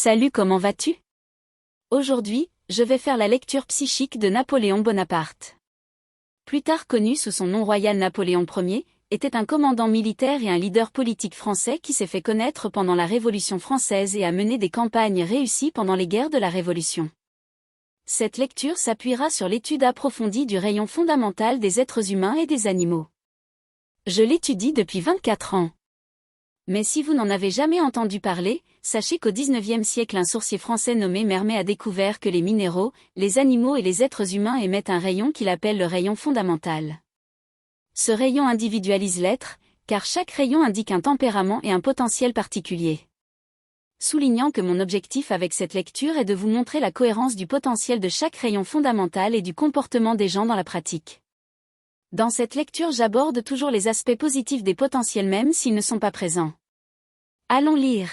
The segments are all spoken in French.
Salut, comment vas-tu? Aujourd'hui, je vais faire la lecture psychique de Napoléon Bonaparte. Plus tard connu sous son nom royal Napoléon Ier, était un commandant militaire et un leader politique français qui s'est fait connaître pendant la Révolution française et a mené des campagnes réussies pendant les guerres de la Révolution. Cette lecture s'appuiera sur l'étude approfondie du rayon fondamental des êtres humains et des animaux. Je l'étudie depuis 24 ans. Mais si vous n'en avez jamais entendu parler, sachez qu'au XIXe siècle un sourcier français nommé Mermet a découvert que les minéraux, les animaux et les êtres humains émettent un rayon qu'il appelle le rayon fondamental. Ce rayon individualise l'être, car chaque rayon indique un tempérament et un potentiel particulier. Soulignant que mon objectif avec cette lecture est de vous montrer la cohérence du potentiel de chaque rayon fondamental et du comportement des gens dans la pratique. Dans cette lecture j'aborde toujours les aspects positifs des potentiels même s'ils ne sont pas présents. Allons lire.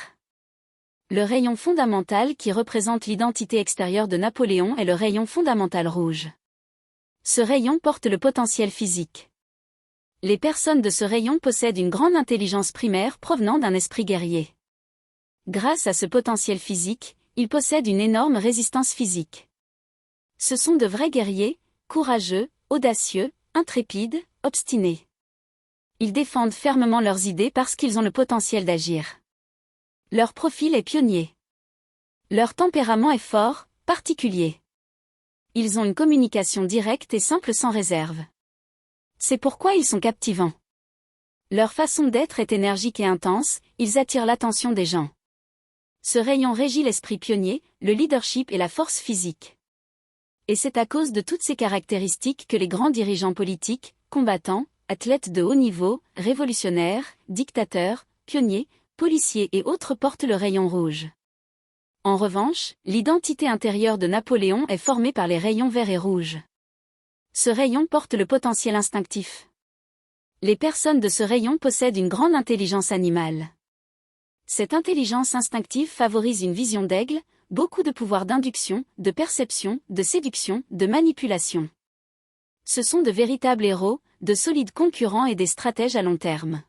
Le rayon fondamental qui représente l'identité extérieure de Napoléon est le rayon fondamental rouge. Ce rayon porte le potentiel physique. Les personnes de ce rayon possèdent une grande intelligence primaire provenant d'un esprit guerrier. Grâce à ce potentiel physique, ils possèdent une énorme résistance physique. Ce sont de vrais guerriers, courageux, audacieux, intrépides, obstinés. Ils défendent fermement leurs idées parce qu'ils ont le potentiel d'agir. Leur profil est pionnier. Leur tempérament est fort, particulier. Ils ont une communication directe et simple sans réserve. C'est pourquoi ils sont captivants. Leur façon d'être est énergique et intense, ils attirent l'attention des gens. Ce rayon régit l'esprit pionnier, le leadership et la force physique. Et c'est à cause de toutes ces caractéristiques que les grands dirigeants politiques, combattants, athlètes de haut niveau, révolutionnaires, dictateurs, pionniers, policiers et autres portent le rayon rouge. En revanche, l'identité intérieure de Napoléon est formée par les rayons vert et rouge. Ce rayon porte le potentiel instinctif. Les personnes de ce rayon possèdent une grande intelligence animale. Cette intelligence instinctive favorise une vision d'aigle, beaucoup de pouvoir d'induction, de perception, de séduction, de manipulation. Ce sont de véritables héros, de solides concurrents et des stratèges à long terme.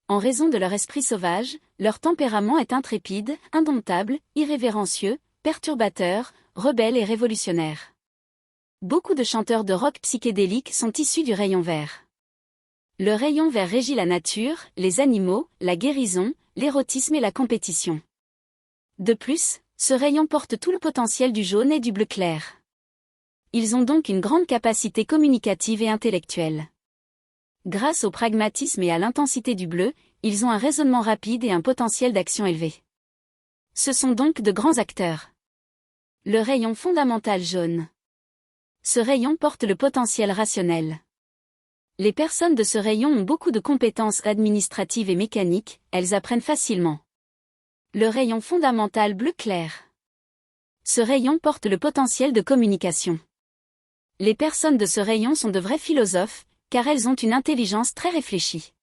En raison de leur esprit sauvage, leur tempérament est intrépide, indomptable, irrévérencieux, perturbateur, rebelle et révolutionnaire. Beaucoup de chanteurs de rock psychédélique sont issus du rayon vert. Le rayon vert régit la nature, les animaux, la guérison, l'érotisme et la compétition. De plus, ce rayon porte tout le potentiel du jaune et du bleu clair. Ils ont donc une grande capacité communicative et intellectuelle. Grâce au pragmatisme et à l'intensité du bleu, ils ont un raisonnement rapide et un potentiel d'action élevé. Ce sont donc de grands acteurs. Le rayon fondamental jaune. Ce rayon porte le potentiel rationnel. Les personnes de ce rayon ont beaucoup de compétences administratives et mécaniques, elles apprennent facilement. Le rayon fondamental bleu clair. Ce rayon porte le potentiel de communication. Les personnes de ce rayon sont de vrais philosophes, car elles ont une intelligence très réfléchie.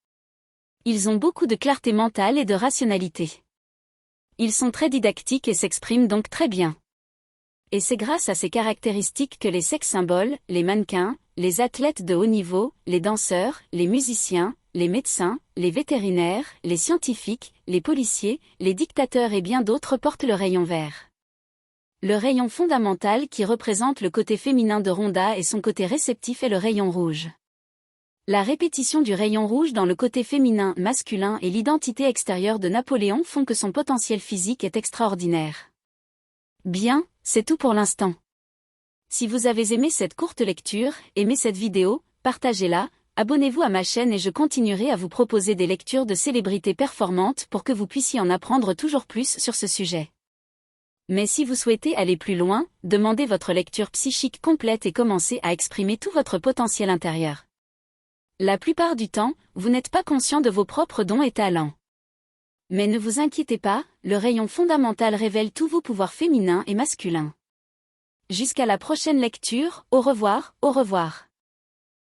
Ils ont beaucoup de clarté mentale et de rationalité. Ils sont très didactiques et s'expriment donc très bien. Et c'est grâce à ces caractéristiques que les sex symboles, les mannequins, les athlètes de haut niveau, les danseurs, les musiciens, les médecins, les vétérinaires, les scientifiques, les policiers, les dictateurs et bien d'autres portent le rayon vert. Le rayon fondamental qui représente le côté féminin de Ronda et son côté réceptif est le rayon rouge. La répétition du rayon rouge dans le côté féminin masculin et l'identité extérieure de Napoléon font que son potentiel physique est extraordinaire. Bien, c'est tout pour l'instant. Si vous avez aimé cette courte lecture, aimé cette vidéo, partagez-la, abonnez-vous à ma chaîne et je continuerai à vous proposer des lectures de célébrités performantes pour que vous puissiez en apprendre toujours plus sur ce sujet. Mais si vous souhaitez aller plus loin, demandez votre lecture psychique complète et commencez à exprimer tout votre potentiel intérieur. La plupart du temps, vous n'êtes pas conscient de vos propres dons et talents. Mais ne vous inquiétez pas, le rayon fondamental révèle tous vos pouvoirs féminins et masculins. Jusqu'à la prochaine lecture, au revoir, au revoir.